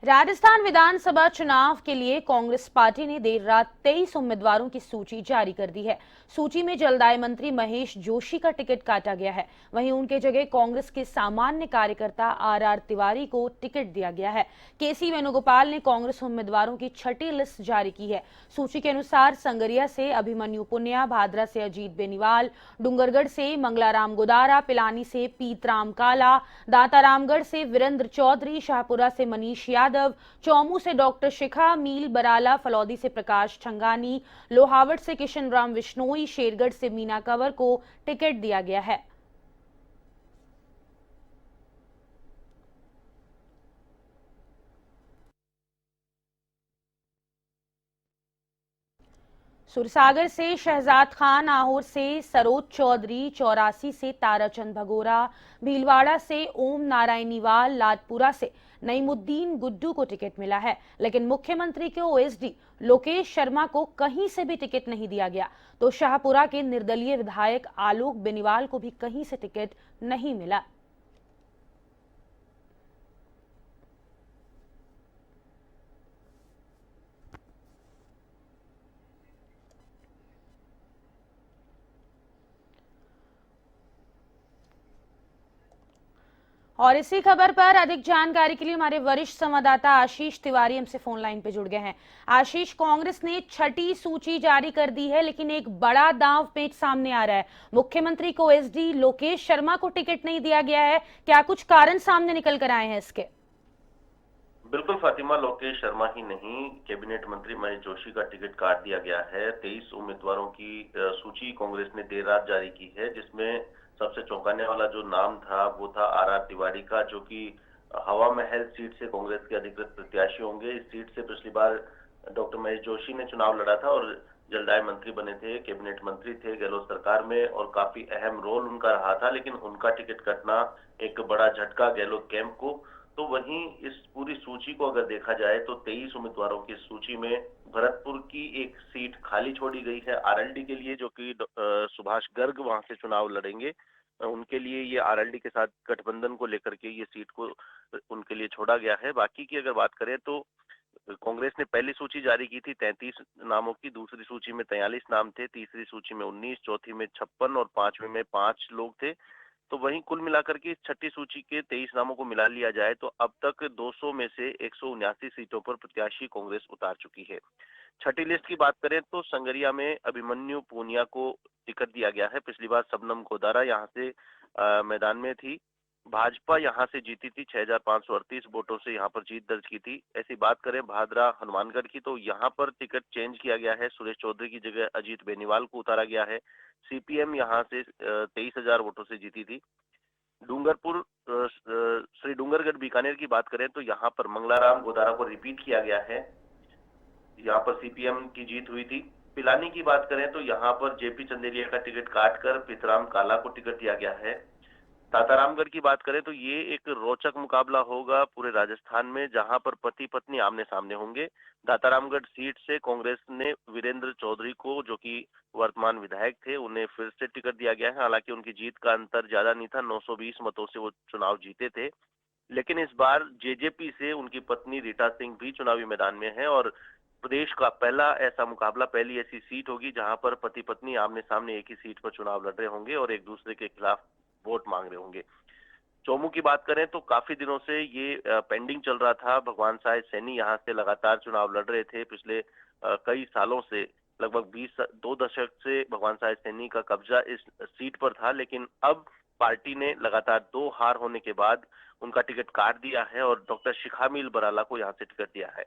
राजस्थान विधानसभा चुनाव के लिए कांग्रेस पार्टी ने देर रात 23 उम्मीदवारों की सूची जारी कर दी है। सूची में जलदाय मंत्री महेश जोशी का टिकट काटा गया है। वहीं उनके जगह कांग्रेस के सामान्य कार्यकर्ता आर तिवारी को टिकट दिया गया है। केसी वेणुगोपाल ने कांग्रेस उम्मीदवारों की छठी लिस्ट जारी की है। सूची के अनुसार संगरिया से अभिमन्यु पुनिया, भादरा से अजीत बेनीवाल, डूंगरगढ़ से मंगलाराम गोदारा, पिलानी से पीतराम काला, दातारामगढ़ से वीरेंद्र चौधरी, शाहपुरा से मनीष यादव, चौमू से डॉक्टर शिखा मील बराला, फलौदी से प्रकाश छंगानी, लोहावट से किशन राम विश्नोई, शेरगढ़ से मीना कंवर को टिकट दिया गया है। सुरसागर से शहजाद खान, आहोर से सरोज चौधरी, चौरासी से ताराचंद भगोरा, भीलवाड़ा से ओम नारायणीवाल, लाडपुरा से नईमुद्दीन गुड्डू को टिकट मिला है। लेकिन मुख्यमंत्री के ओएसडी लोकेश शर्मा को कहीं से भी टिकट नहीं दिया गया, तो शाहपुरा के निर्दलीय विधायक आलोक बेनीवाल को भी कहीं से टिकट नहीं मिला। और इसी खबर पर अधिक जानकारी के लिए हमारे वरिष्ठ संवाददाता आशीष तिवारी हमसे फोन लाइन पे जुड़ गए हैं। आशीष, कांग्रेस ने छठी सूची जारी कर दी है, लेकिन एक बड़ा दांव पेच सामने आ रहा है। मुख्यमंत्री को एसडी लोकेश शर्मा को टिकट नहीं दिया गया है। क्या कुछ कारण सामने निकल कर आए हैं इसके? बिल्कुल फातिमा, लोकेश शर्मा ही नहीं, कैबिनेट मंत्री महेश जोशी का टिकट काट दिया गया है। 23 उम्मीदवारों की सूची कांग्रेस ने देर रात जारी की है, जिसमें सबसे चौंकाने वाला जो नाम था वो था आर तिवारी का, जो कि हवा महल सीट से कांग्रेस के अधिकृत प्रत्याशी होंगे। इस सीट से पिछली बार डॉक्टर महेश जोशी ने चुनाव लड़ा था और जलदाय मंत्री बने थे, कैबिनेट मंत्री थे गहलोत सरकार में, और काफी अहम रोल उनका रहा था। लेकिन उनका टिकट कटना एक बड़ा झटका गहलोत कैंप को। तो वहीं इस पूरी सूची को अगर देखा जाए तो 23 उम्मीदवारों की सूची में भरतपुर की एक सीट खाली छोड़ी गई है आरएलडी के लिए, जो कि सुभाष गर्ग वहां से चुनाव लड़ेंगे। उनके लिए ये आरएलडी के साथ गठबंधन को लेकर के ये सीट को उनके लिए छोड़ा गया है। बाकी की अगर बात करें तो कांग्रेस ने पहली सूची जारी की थी 33 नामों की, दूसरी सूची में 43 नाम थे, तीसरी सूची में 19, चौथी में 56 और पांचवी में 5 लोग थे। तो वहीं कुल मिलाकर के छठी सूची के 23 नामों को मिला लिया जाए तो अब तक 200 में से 179 सीटों पर प्रत्याशी कांग्रेस उतार चुकी है। छठी लिस्ट की बात करें तो संगरिया में अभिमन्यु पूनिया को टिकट दिया गया है। पिछली बार शबनम गोदारा यहां से मैदान में थी। भाजपा यहां से जीती थी, 6538 वोटों से यहां पर जीत दर्ज की थी। ऐसी बात करें भादरा हनुमानगढ़ की तो यहां पर टिकट चेंज किया गया है। सुरेश चौधरी की जगह अजीत बेनीवाल को उतारा गया है। सीपीएम यहां से 23,000 वोटों से जीती थी। डूंगरपुर श्री डूंगरगढ़ बीकानेर की बात करें तो यहाँ पर मंगलाराम गोदारा को रिपीट किया गया है, यहाँ पर सीपीएम की जीत हुई थी। पिलानी की बात करें तो यहाँ पर जेपी चंदेलिया का टिकट काटकर पीतराम काला को टिकट दिया गया है। दातारामगढ़ की बात करें तो ये एक रोचक मुकाबला होगा पूरे राजस्थान में, जहां पर पति पत्नी आमने सामने होंगे। दातारामगढ़ सीट से कांग्रेस ने वीरेंद्र चौधरी को, जो कि वर्तमान विधायक थे, उन्हें फिर से टिकट दिया गया है। हालांकि उनकी जीत का अंतर ज्यादा नहीं था, 920 मतों से वो चुनाव जीते थे। लेकिन इस बार जेजेपी से उनकी पत्नी रीटा सिंह भी चुनावी मैदान में है और प्रदेश का पहला ऐसा मुकाबला, पहली ऐसी सीट होगी जहां पर पति पत्नी आमने सामने एक ही सीट पर चुनाव लड़ रहे होंगे और एक दूसरे के खिलाफ वोट मांग रहे होंगे। चौमू की बात करें तो काफी दिनों से ये पेंडिंग चल रहा था। भगवान साय सैनी यहाँ से लगातार चुनाव लड़ रहे थे पिछले कई सालों से, लगभग 2 दशक से भगवान साय सैनी का कब्जा इस सीट पर था। लेकिन अब पार्टी ने लगातार 2 हार होने के बाद उनका टिकट काट दिया है और डॉक्टर शिखा मील बराला को यहाँ से टिकट दिया है।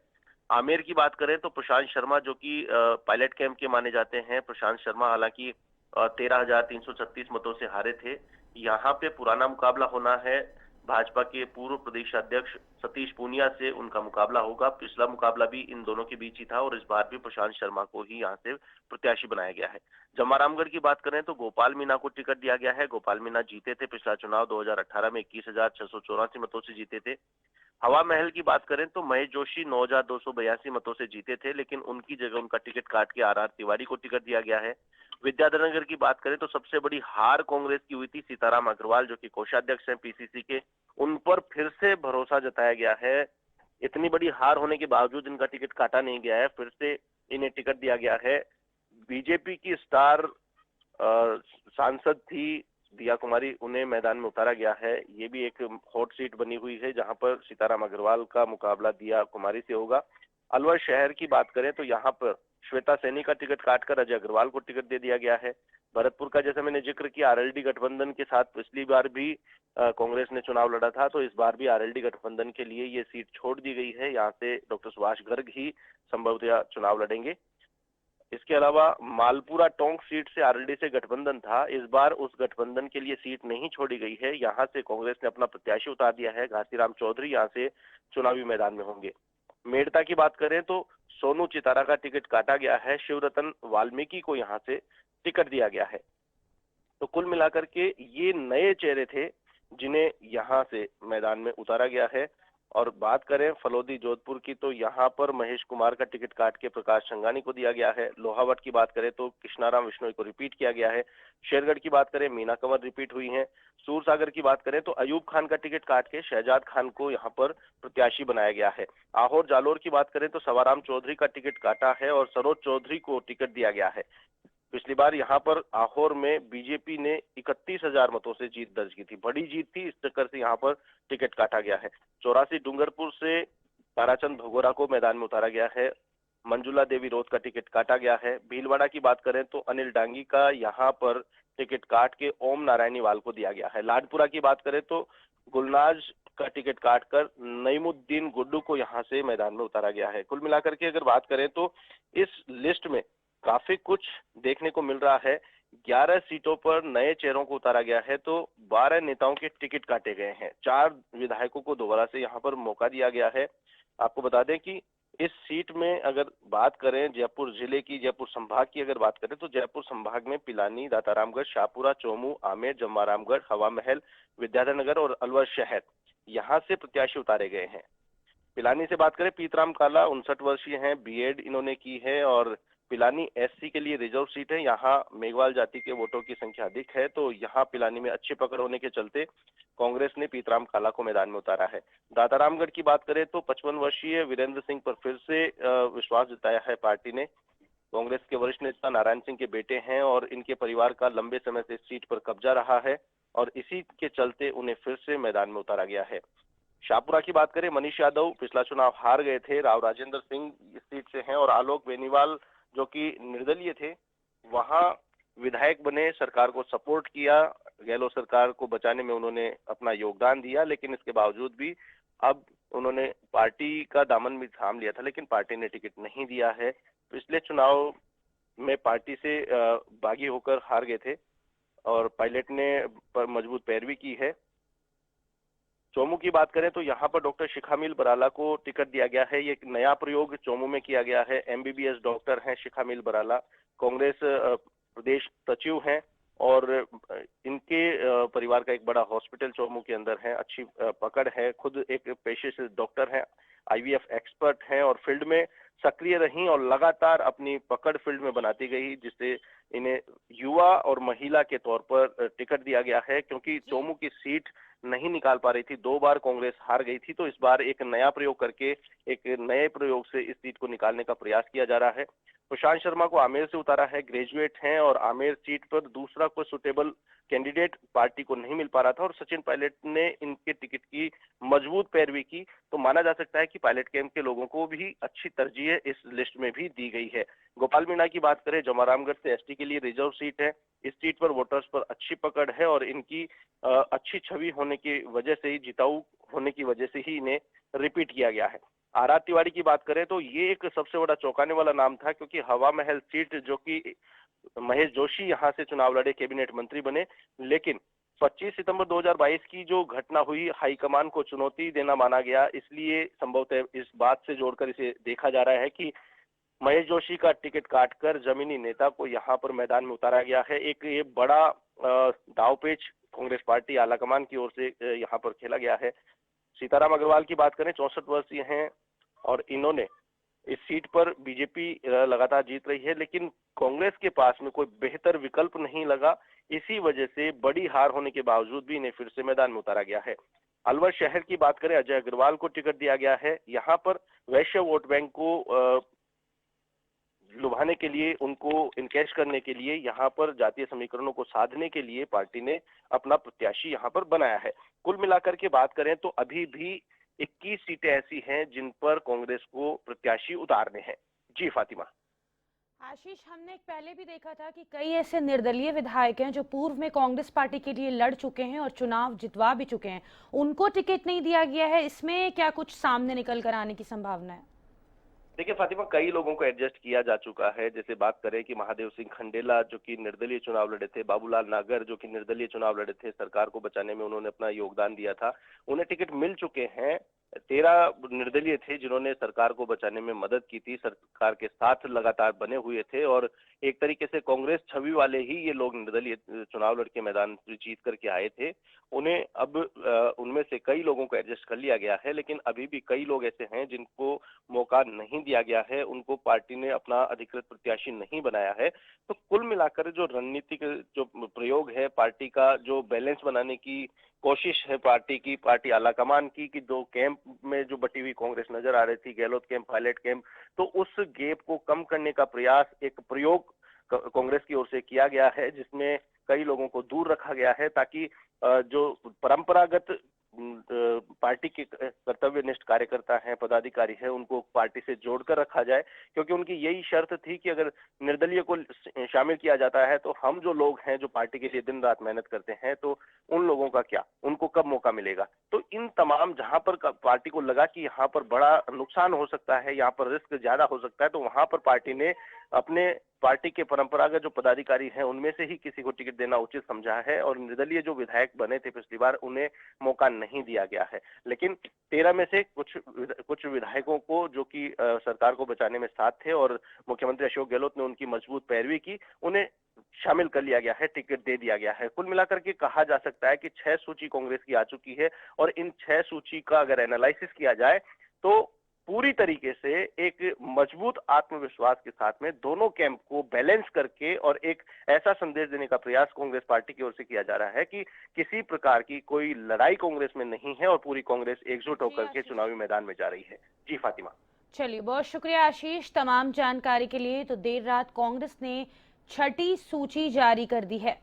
आमेर की बात करें तो प्रशांत शर्मा, जो कि पायलट कैंप के माने जाते हैं, प्रशांत शर्मा हालांकि 13,336 मतों से हारे थे। यहाँ पे पुराना मुकाबला होना है, भाजपा के पूर्व प्रदेश अध्यक्ष सतीश पूनिया से उनका मुकाबला होगा। पिछला मुकाबला भी इन दोनों के बीच ही था और इस बार भी प्रशांत शर्मा को ही यहाँ से प्रत्याशी बनाया गया है। जमारामगढ़ की बात करें तो गोपाल मीणा को टिकट दिया गया है। गोपाल मीणा जीते थे पिछला चुनाव 2018 में, 21,684 मतों से जीते थे। हवा महल की बात करें तो महेश जोशी 9,282 मतों से जीते थे, लेकिन उनकी जगह उनका टिकट काट के आर तिवारी को टिकट दिया गया है। विद्याधर नगर की बात करें तो सबसे बड़ी हार कांग्रेस की हुई थी। सीताराम अग्रवाल, जो कि कोषाध्यक्ष हैं पीसीसी के, उन पर फिर से भरोसा जताया गया है इतनी बड़ी हार होने के बावजूद इनका टिकट काटा नहीं गया है, फिर से इन्हें टिकट दिया गया है। बीजेपी की स्टार सांसद थी दिया कुमारी, उन्हें मैदान में उतारा गया है। ये भी एक हॉट सीट बनी हुई है जहां पर सीताराम अग्रवाल का मुकाबला दिया कुमारी से होगा। अलवर शहर की बात करें तो यहाँ पर श्वेता सैनी का टिकट काटकर अजय अग्रवाल को टिकट दे दिया गया है। भरतपुर का जैसा मैंने जिक्र किया, आरएलडी गठबंधन के साथ पिछली बार भी कांग्रेस ने चुनाव लड़ा था, तो इस बार भी आरएलडी गठबंधन के लिए ये सीट छोड़ दी गई है। यहाँ से डॉक्टर सुभाष गर्ग ही संभवतः चुनाव लड़ेंगे। इसके अलावा मालपुरा टोंक सीट से आरएलडी से गठबंधन था, इस बार उस गठबंधन के लिए सीट नहीं छोड़ी गई है। यहाँ से कांग्रेस ने अपना प्रत्याशी उतार दिया है। घासीराम चौधरी यहाँ से चुनावी मैदान में होंगे। मेड़ता की बात करें तो सोनू चितारा का टिकट काटा गया है, शिवरतन वाल्मीकि को यहाँ से टिकट दिया गया है। तो कुल मिलाकर के ये नए चेहरे थे जिन्हें यहाँ से मैदान में उतारा गया है। और बात करें फलोदी जोधपुर की तो यहाँ पर महेश कुमार का टिकट काट के प्रकाश संगानी को दिया गया है। लोहावट की बात करें तो कृष्णाराम विश्नोई को रिपीट किया गया है। शेरगढ़ की बात करें मीना कंवर रिपीट हुई हैं। सूरसागर की बात करें तो अयूब खान का टिकट काट के शहजाद खान को यहाँ पर प्रत्याशी बनाया गया है। आहोर जालोर की बात करें तो सवाराम चौधरी का टिकट काटा है और सरोज चौधरी को टिकट दिया गया है। पिछली बार यहाँ पर आहोर में बीजेपी ने 31,000 मतों से जीत दर्ज की थी, बड़ी जीत थी, इस चक्कर से यहाँ पर टिकट काटा गया है। 84 डूंगरपुर से ताराचंद भगोरा को मैदान में उतारा गया है। मंजुला देवी रोध का टिकट काटा गया है। भीलवाड़ा की बात करें तो अनिल डांगी का यहाँ पर टिकट काट के ओम नारायणी वाल को दिया गया है। लाडपुरा की बात करें तो गुलनाज का टिकट काटकर नईमुद्दीन गुड्डू को यहाँ से मैदान में उतारा गया है। कुल मिलाकर के अगर बात करें तो इस लिस्ट में काफी कुछ देखने को मिल रहा है। 11 सीटों पर नए चेहरों को उतारा गया है, तो 12 नेताओं के टिकट काटे गए हैं। 4 विधायकों को दोबारा से यहाँ पर मौका दिया गया है। आपको बता दें कि इस सीट में अगर बात करें जयपुर जिले की, जयपुर संभाग की अगर बात करें तो जयपुर संभाग में पिलानी, दातारामगढ़, शाहपुरा, चोमू, आमेर, जमवारामगढ़, हवा महल, विद्याधर नगर और अलवर शहर यहाँ से प्रत्याशी उतारे गए हैं। पिलानी से बात करें, पीतराम काला 59 वर्षीय हैं, बीएड इन्होंने की है और पिलानी एससी के लिए रिजर्व सीट है। यहाँ मेघवाल जाति के वोटों की संख्या अधिक है, तो यहाँ पिलानी में अच्छी पकड़ होने के चलते कांग्रेस ने पीतराम काला को मैदान में उतारा है। दातारामगढ़ की बात करें तो 55 वर्षीय वीरेंद्र सिंह पर फिर से विश्वास जताया है पार्टी ने। कांग्रेस के वरिष्ठ नेता नारायण सिंह के बेटे हैं और इनके परिवार का लंबे समय से इस सीट पर कब्जा रहा है और इसी के चलते उन्हें फिर से मैदान में उतारा गया है। शाहपुरा की बात करें, मनीष यादव पिछला चुनाव हार गए थे, राव राजेंद्र सिंह इस सीट से हैं और आलोक बेनीवाल जो कि निर्दलीय थे वहां विधायक बने, सरकार को सपोर्ट किया, गहलोत सरकार को बचाने में उन्होंने अपना योगदान दिया, लेकिन इसके बावजूद भी अब उन्होंने पार्टी का दामन भी थाम लिया था, लेकिन पार्टी ने टिकट नहीं दिया है। पिछले चुनाव में पार्टी से बागी होकर हार गए थे और पायलट ने मजबूत पैरवी की है। चोमू की बात करें तो यहाँ पर डॉक्टर शिखामिल बराला को टिकट दिया गया है। ये एक नया प्रयोग चोमू में किया गया है। एमबीबीएस डॉक्टर हैं शिखामिल बराला, कांग्रेस प्रदेश सचिव हैं और इनके परिवार का एक बड़ा हॉस्पिटल चोमू के अंदर है, अच्छी पकड़ है, खुद एक पेशे से डॉक्टर हैं, आईवीएफ एक्सपर्ट हैं और फील्ड में सक्रिय रही और लगातार अपनी पकड़ फील्ड में बनाती गई, जिससे इन्हें युवा और महिला के तौर पर टिकट दिया गया है। क्योंकि चोमू की सीट नहीं निकाल पा रही थी, 2 बार कांग्रेस हार गई थी, तो इस बार एक नया प्रयोग करके एक नए प्रयोग से इस सीट को निकालने का प्रयास किया जा रहा है। प्रशांत शर्मा को आमेर से उतारा है, ग्रेजुएट हैं और आमेर सीट पर दूसरा कोई सुटेबल कैंडिडेट पार्टी को नहीं मिल पा रहा था और सचिन पायलट ने इनके टिकट की मजबूत पैरवी की, तो माना जा सकता है कि पायलट कैंप के लोगों को भी अच्छी तरजीह इस लिस्ट में भी दी गई है। गोपाल मीणा की बात करें, जमारामगढ़ से एसटी के लिए रिजर्व सीट है। इस सीट पर वोटर्स पर अच्छी पकड़ है और इनकी अच्छी छवि होने की वजह से ही, जिताऊ होने की वजह से ही इन्हें रिपीट किया गया है। आर तिवारी की बात करें तो ये एक सबसे बड़ा चौंकाने वाला नाम था, क्योंकि हवा महल सीट जो कि महेश जोशी यहाँ से चुनाव लड़े, कैबिनेट मंत्री बने, लेकिन 25 सितंबर 2022 की जो घटना हुई, हाईकमान को चुनौती देना माना गया, इसलिए संभवतः इस बात से जोड़कर इसे देखा जा रहा है कि महेश जोशी का टिकट काटकर जमीनी नेता को यहाँ पर मैदान में उतारा गया है। एक ये बड़ा दावपेच कांग्रेस पार्टी आलाकमान की ओर से यहाँ पर खेला गया है। सीताराम अग्रवाल की बात करें, 64 वर्षीय हैं और इन्होंने इस सीट पर बीजेपी लगातार जीत रही है, लेकिन कांग्रेस के पास में कोई बेहतर विकल्प नहीं लगा। इसी वजह से बड़ी हार होने के बावजूद भी इन्हें फिर से मैदान में उतारा गया है। अलवर शहर की बात करें, अजय अग्रवाल को टिकट दिया गया है। यहाँ पर वैश्य वोट बैंक को लुभाने के लिए, उनको इनकैश करने के लिए, यहाँ पर जातीय समीकरणों को साधने के लिए पार्टी ने अपना प्रत्याशी यहाँ पर बनाया है। कुल मिलाकर के बात करें तो अभी भी 21 सीटें ऐसी हैं जिन पर कांग्रेस को प्रत्याशी उतारने हैं। जी फातिमा। आशीष, हमने पहले भी देखा था कि कई ऐसे निर्दलीय विधायक हैं जो पूर्व में कांग्रेस पार्टी के लिए लड़ चुके हैं और चुनाव जितवा भी चुके हैं, उनको टिकट नहीं दिया गया है। इसमें क्या कुछ सामने निकल कर आने की संभावना है? देखिए फातिमा, कई लोगों को एडजस्ट किया जा चुका है। जैसे बात करें कि महादेव सिंह खंडेला जो कि निर्दलीय चुनाव लड़े थे, बाबूलाल नागर जो कि निर्दलीय चुनाव लड़े थे, सरकार को बचाने में उन्होंने अपना योगदान दिया था, उन्हें टिकट मिल चुके हैं। 13 निर्दलीय थे जिन्होंने सरकार को बचाने में मदद की थी, सरकार के साथ लगातार बने हुए थे, और एक तरीके से कांग्रेस छवि वाले ही ये लोग निर्दलीय चुनाव लड़के मैदान जीत करके आए थे। उन्हें अब उनमें से कई लोगों को एडजस्ट कर लिया गया है, लेकिन अभी भी कई लोग ऐसे हैं जिनको मौका नहीं दिया गया है, उनको पार्टी ने अपना अधिकृत प्रत्याशी नहीं बनाया है। तो कुल मिलाकर जो रणनीतिक जो प्रयोग है, पार्टी का जो बैलेंस बनाने की कोशिश है पार्टी की, पार्टी आलाकमान की, कि दो कैंप में जो बटी हुई कांग्रेस नजर आ रही थी, गहलोत कैंप, पायलट कैंप, तो उस गैप को कम करने का प्रयास, एक प्रयोग कांग्रेस की ओर से किया गया है, जिसमें कई लोगों को दूर रखा गया है ताकि जो परंपरागत पार्टी के कर्तव्यनिष्ठ कार्यकर्ता हैं, पदाधिकारी हैं, उनको पार्टी से जोड़कर रखा जाए, क्योंकि उनकी यही शर्त थी कि अगर निर्दलीय को शामिल किया जाता है तो हम जो लोग हैं जो पार्टी के लिए दिन रात मेहनत करते हैं, तो उन लोगों का क्या, उनको कब मौका मिलेगा। तो इन तमाम, जहां पर पार्टी को लगा कि यहाँ पर बड़ा नुकसान हो सकता है, यहाँ पर रिस्क ज्यादा हो सकता है, तो वहां पर पार्टी ने अपने पार्टी के परंपरागत जो पदाधिकारी हैं उनमें से ही किसी को टिकट देना उचित समझा है, और निर्दलीय जो विधायक बने थे पिछली बार, उन्हें मौका नहीं दिया गया है। लेकिन 13 में से कुछ विधायकों को, जो कि सरकार को बचाने में साथ थे और मुख्यमंत्री अशोक गहलोत ने उनकी मजबूत पैरवी की, उन्हें शामिल कर लिया गया है, टिकट दे दिया गया है। कुल मिलाकर के कहा जा सकता है कि 6 सूची कांग्रेस की आ चुकी है, और इन 6 सूची का अगर एनालिसिस किया जाए तो पूरी तरीके से एक मजबूत आत्मविश्वास के साथ में दोनों कैंप को बैलेंस करके और एक ऐसा संदेश देने का प्रयास कांग्रेस पार्टी की ओर से किया जा रहा है कि किसी प्रकार की कोई लड़ाई कांग्रेस में नहीं है और पूरी कांग्रेस एकजुट होकर के चुनावी मैदान में जा रही है। जी फातिमा। चलिए, बहुत शुक्रिया आशीष तमाम जानकारी के लिए। तो देर रात कांग्रेस ने छठी सूची जारी कर दी है।